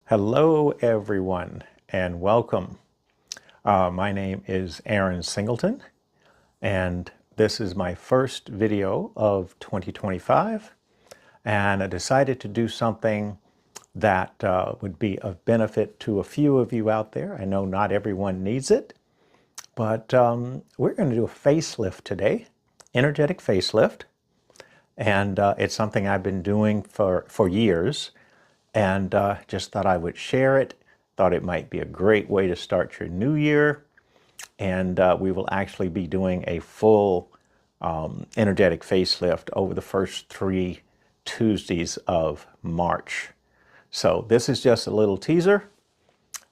Hello everyone and welcome. My name is Aaron Singleton and this is my first video of 2025, and I decided to do something that would be of benefit to a few of you out there. I know not everyone needs it, but we're going to do a facelift today, energetic facelift, and it's something I've been doing for years. And just thought I would share it. Thought it might be a great way to start your new year. And we will actually be doing a full energetic facelift over the first 3 Tuesdays of March. So this is just a little teaser,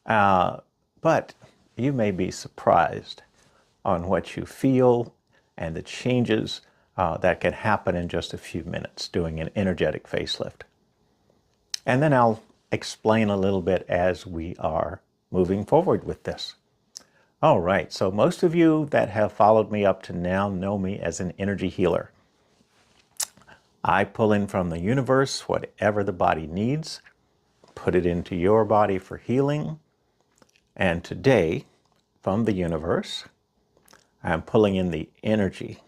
but you may be surprised on what you feel and the changes that can happen in just a few minutes doing an energetic facelift. And then I'll explain a little bit as we are moving forward with this. All right, so most of you that have followed me up to now know me as an energy healer. I pull in from the universe whatever the body needs, put it into your body for healing. And today, from the universe, I'm pulling in the energy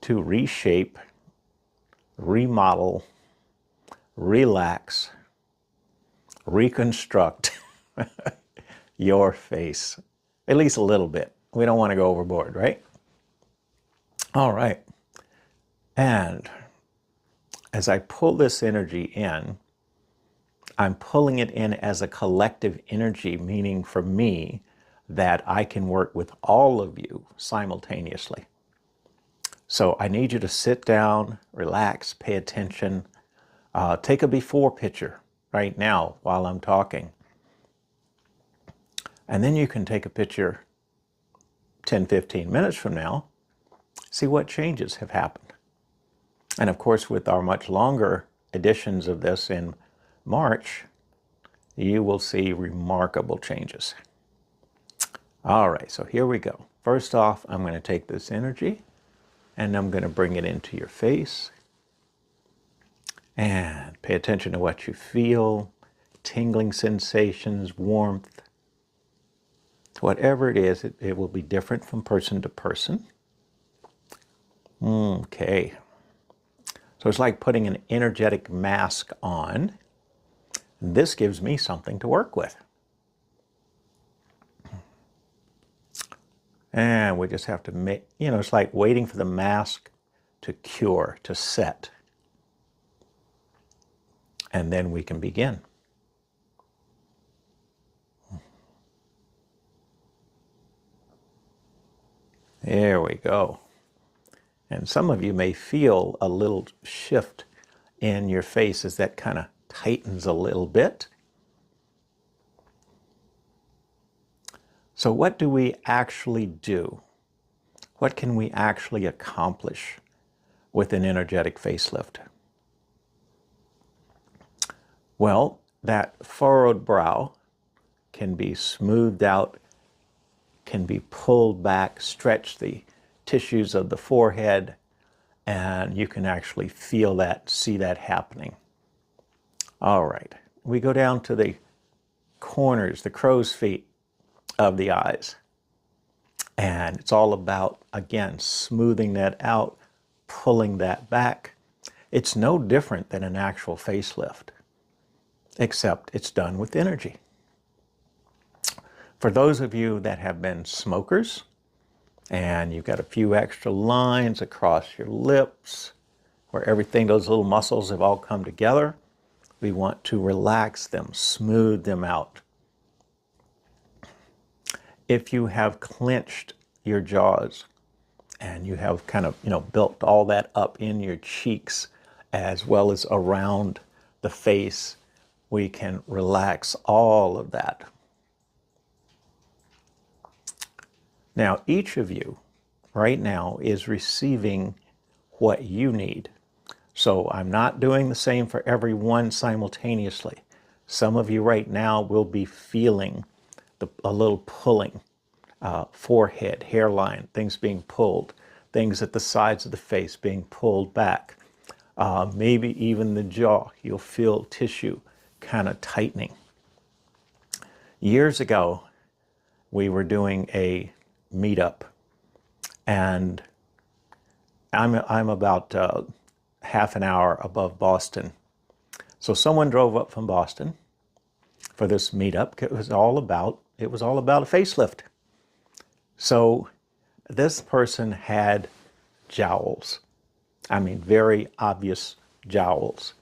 to reshape, remodel, relax, reconstruct your face, at least a little bit. We don't want to go overboard, right? All right. And as I pull this energy in, I'm pulling it in as a collective energy, meaning for me that I can work with all of you simultaneously. So I need you to sit down, relax, pay attention. Take a before picture right now while I'm talking. And then you can take a picture 10, 15 minutes from now, see what changes have happened. And of course, with our much longer editions of this in March, you will see remarkable changes. All right, so here we go. First off, I'm going to take this energy and I'm going to bring it into your face. And pay attention to what you feel, tingling sensations, warmth. Whatever it is, it will be different from person to person. Okay. So it's like putting an energetic mask on. This gives me something to work with. And we just have to make, it's like waiting for the mask to cure, to set. And then we can begin. There we go. And some of you may feel a little shift in your face as that kind of tightens a little bit. So what do we actually do? What can we actually accomplish with an energetic facelift? Well, that furrowed brow can be smoothed out, can be pulled back, stretch the tissues of the forehead, and you can actually feel that, see that happening. All right, we go down to the corners, the crow's feet of the eyes. And it's all about, again, smoothing that out, pulling that back. It's no different than an actual facelift, except it's done with energy. For those of you that have been smokers and you've got a few extra lines across your lips where everything, those little muscles have all come together, we want to relax them, smooth them out. If you have clenched your jaws and you have kind of, built all that up in your cheeks as well as around the face, we can relax all of that. Now, each of you right now is receiving what you need. So I'm not doing the same for everyone simultaneously. Some of you right now will be feeling a little pulling, forehead, hairline, things being pulled, things at the sides of the face being pulled back. Maybe even the jaw, you'll feel tissue kind of tightening. Years ago, we were doing a meetup, and I'm about half an hour above Boston. So someone drove up from Boston for this meetup. It was all about a facelift. So this person had jowls. I mean, very obvious jowls.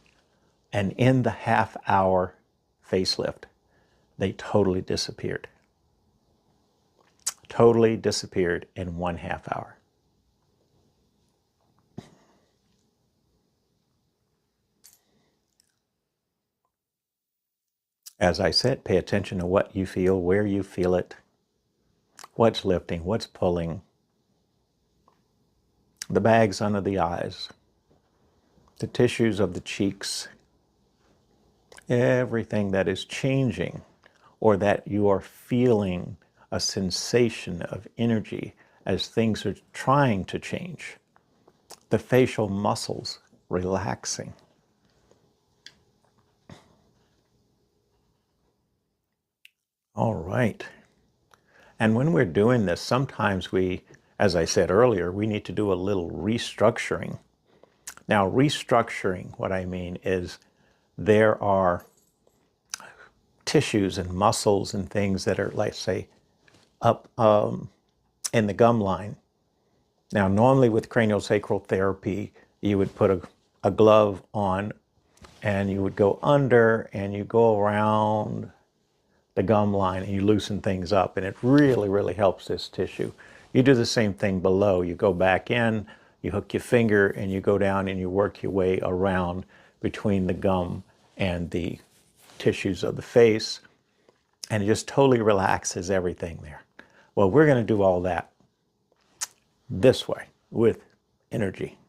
And in the half-hour facelift, they totally disappeared. Totally disappeared in 1/2 hour. As I said, pay attention to what you feel, where you feel it, what's lifting, what's pulling, the bags under the eyes, the tissues of the cheeks, everything that is changing or that you are feeling a sensation of energy as things are trying to change. The facial muscles relaxing. All right. And when we're doing this, sometimes we, as I said earlier, we need to do a little restructuring. Now, restructuring, what I mean is there are tissues and muscles and things that are, let's say, up in the gum line. Now, normally with craniosacral therapy, you would put a glove on and you would go under and you go around the gum line and you loosen things up, and it really, really helps this tissue. You do the same thing below. You go back in, you hook your finger, and you go down and you work your way around between the gum and the tissues of the face, and it just totally relaxes everything there. Well, we're going to do all that this way with energy.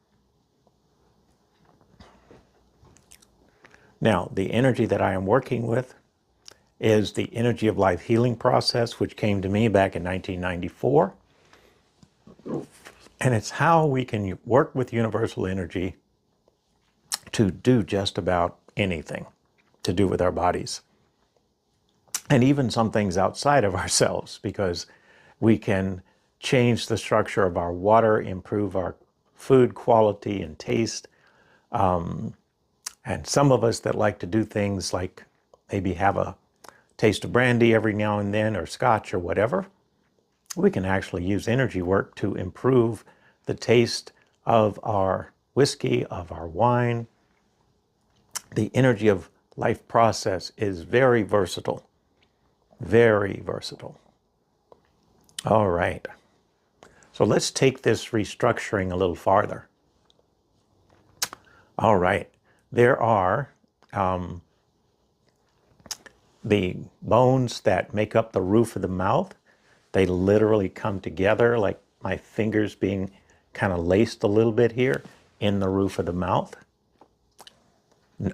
Now, the energy that I am working with is the Energy of Life Healing Process, which came to me back in 1994. And it's how we can work with universal energy to do just about anything to do with our bodies. And even some things outside of ourselves, because we can change the structure of our water, improve our food quality and taste. And some of us that like to do things like maybe have a taste of brandy every now and then, or scotch or whatever, we can actually use energy work to improve the taste of our whiskey, of our wine. The Energy of Life process is very versatile, very versatile. All right. So let's take this restructuring a little farther. All right. There are the bones that make up the roof of the mouth. They literally come together, like my fingers being kind of laced a little bit here in the roof of the mouth.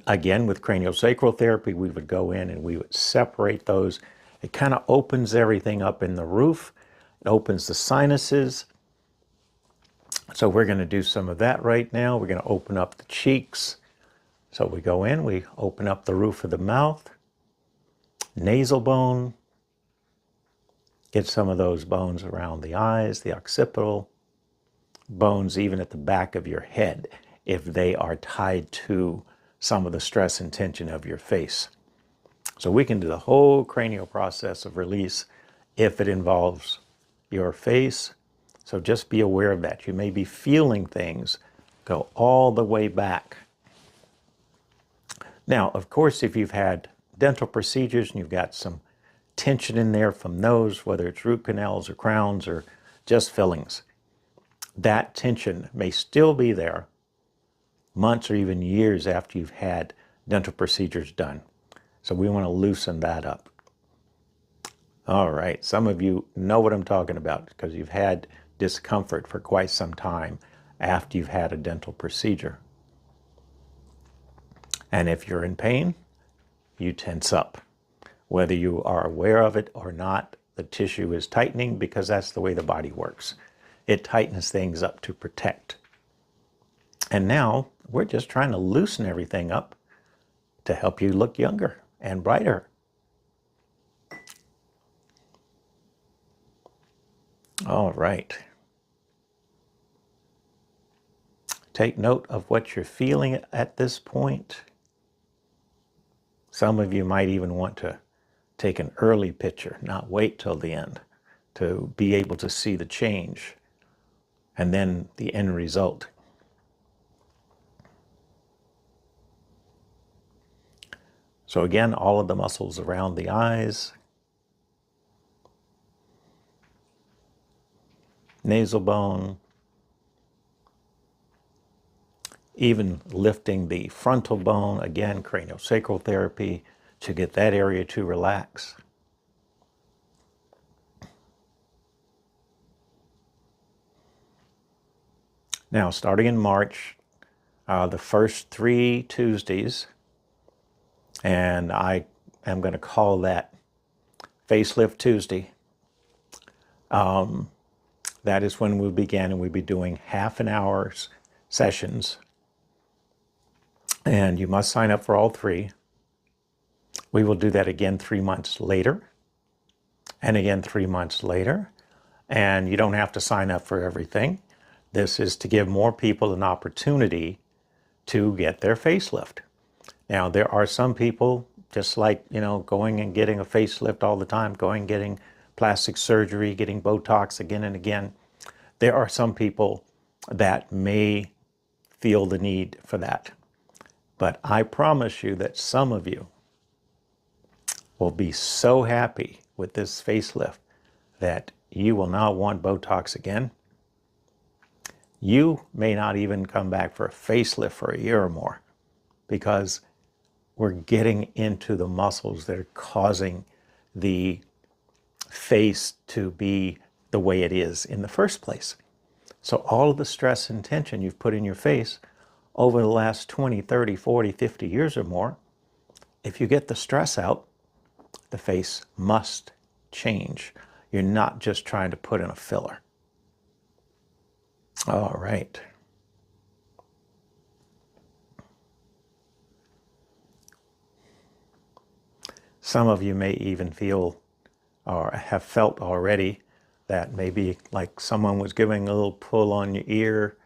Again, with craniosacral therapy, we would go in and we would separate those. It kind of opens everything up in the roof. It opens the sinuses. So we're going to do some of that right now. We're going to open up the cheeks. So we go in, we open up the roof of the mouth, nasal bone, get some of those bones around the eyes, the occipital, bones even at the back of your head, if they are tied to some of the stress and tension of your face. So we can do the whole cranial process of release if it involves your face. So just be aware of that. You may be feeling things go all the way back. Now, of course, if you've had dental procedures and you've got some tension in there from those, whether it's root canals or crowns or just fillings, that tension may still be there months or even years after you've had dental procedures done. So we want to loosen that up. All right, some of you know what I'm talking about because you've had discomfort for quite some time after you've had a dental procedure. And if you're in pain, you tense up. Whether you are aware of it or not, the tissue is tightening because that's the way the body works. It tightens things up to protect. And now we're just trying to loosen everything up to help you look younger and brighter. All right. Take note of what you're feeling at this point. Some of you might even want to take an early picture, not wait till the end, to be able to see the change and then the end result. So again, all of the muscles around the eyes, nasal bone, even lifting the frontal bone, again, craniosacral therapy to get that area to relax. Now, starting in March, the first 3 Tuesdays, and I am going to call that Facelift Tuesday. That is when we begin, and we'll be doing half an hour's sessions. And you must sign up for all 3. We will do that again 3 months later, and again 3 months later. And you don't have to sign up for everything. This is to give more people an opportunity to get their facelift. Now, there are some people, just like, going and getting a facelift all the time, going and getting plastic surgery, getting Botox again and again. There are some people that may feel the need for that. But I promise you that some of you will be so happy with this facelift that you will not want Botox again. You may not even come back for a facelift for a year or more, because we're getting into the muscles that are causing the face to be the way it is in the first place. So all of the stress and tension you've put in your face over the last 20, 30, 40, 50 years or more, if you get the stress out, the face must change. You're not just trying to put in a filler. All right. Some of you may even feel or have felt already that maybe like someone was giving a little pull on your ear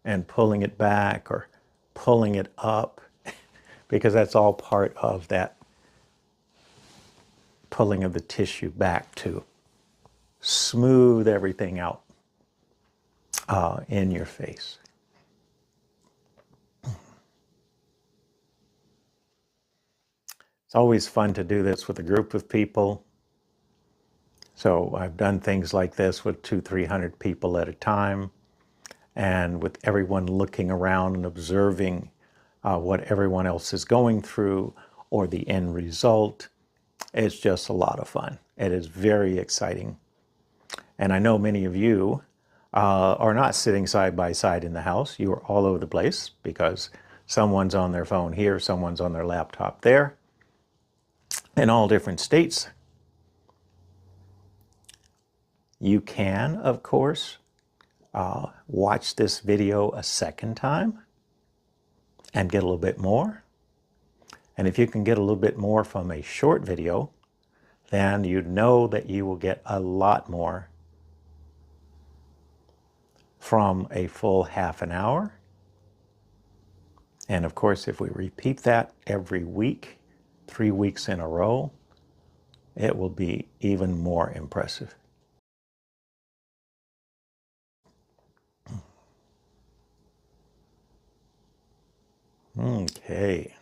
and pulling it back or pulling it up, because that's all part of that pulling of the tissue back to smooth everything out in your face. It's always fun to do this with a group of people. So I've done things like this with 200-300 people at a time, and with everyone looking around and observing what everyone else is going through or the end result. It's just a lot of fun. It is very exciting. And I know many of you are not sitting side by side in the house. You are all over the place because someone's on their phone here, someone's on their laptop there, in all different states. You can, of course, watch this video a second time and get a little bit more. And if you can get a little bit more from a short video, then you know that you will get a lot more from a full half an hour. And of course, if we repeat that every week, 3 weeks in a row, it will be even more impressive. Okay.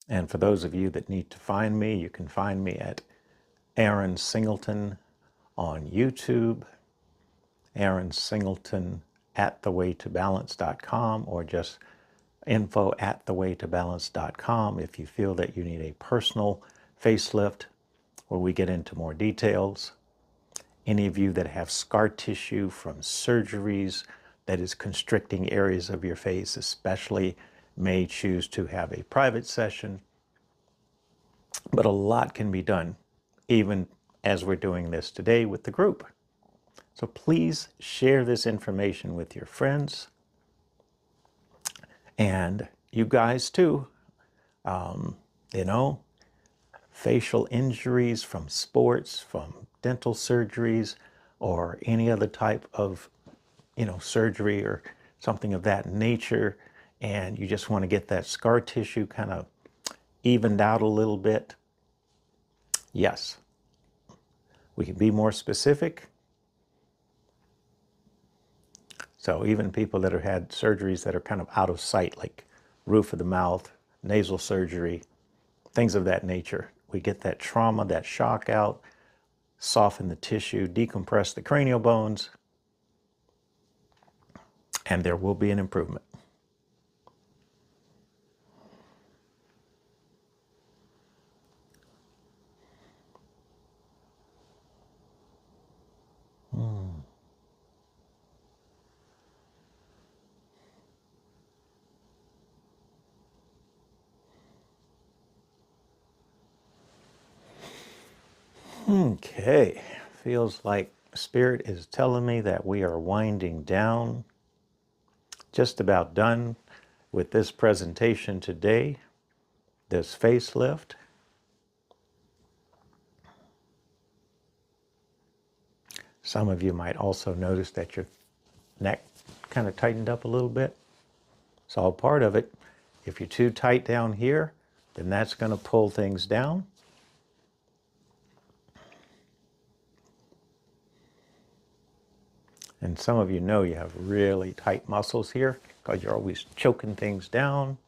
And for those of you that need to find me, you can find me at Aaron Singleton on YouTube, Aaron Singleton at thewaytobalance.com, or just info@thewaytobalance.com if you feel that you need a personal facelift where we get into more details. Any of you that have scar tissue from surgeries that is constricting areas of your face especially may choose to have a private session. But a lot can be done even as we're doing this today with the group. So please share this information with your friends. And you guys too, you know, facial injuries from sports, from dental surgeries, or any other type of, surgery or something of that nature, and you just want to get that scar tissue kind of evened out a little bit. Yes, we can be more specific. So even people that have had surgeries that are kind of out of sight, like roof of the mouth, nasal surgery, things of that nature, we get that trauma, that shock out, soften the tissue, decompress the cranial bones, and there will be an improvement. Okay, feels like Spirit is telling me that we are winding down. Just about done with this presentation today, this facelift. Some of you might also notice that your neck kind of tightened up a little bit. It's all part of it. If you're too tight down here, then that's going to pull things down. And some of you know you have really tight muscles here because you're always choking things down,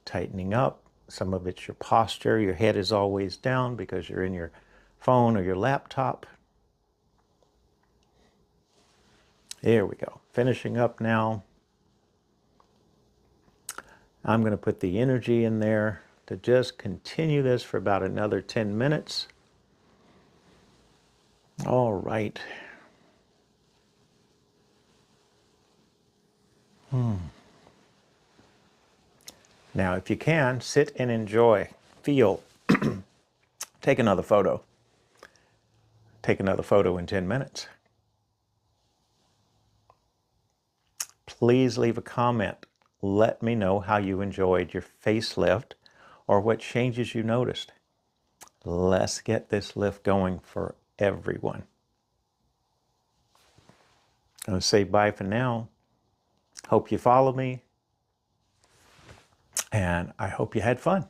tightening up. Some of it's your posture. Your head is always down because you're in your phone or your laptop. There we go. Finishing up now. I'm going to put the energy in there to just continue this for about another 10 minutes. All right. Now, if you can, sit and enjoy, feel, take another photo. Take another photo in 10 minutes. Please leave a comment. Let me know how you enjoyed your facelift or what changes you noticed. Let's get this lift going for everyone. I'm going to say bye for now. Hope you follow me, and I hope you had fun.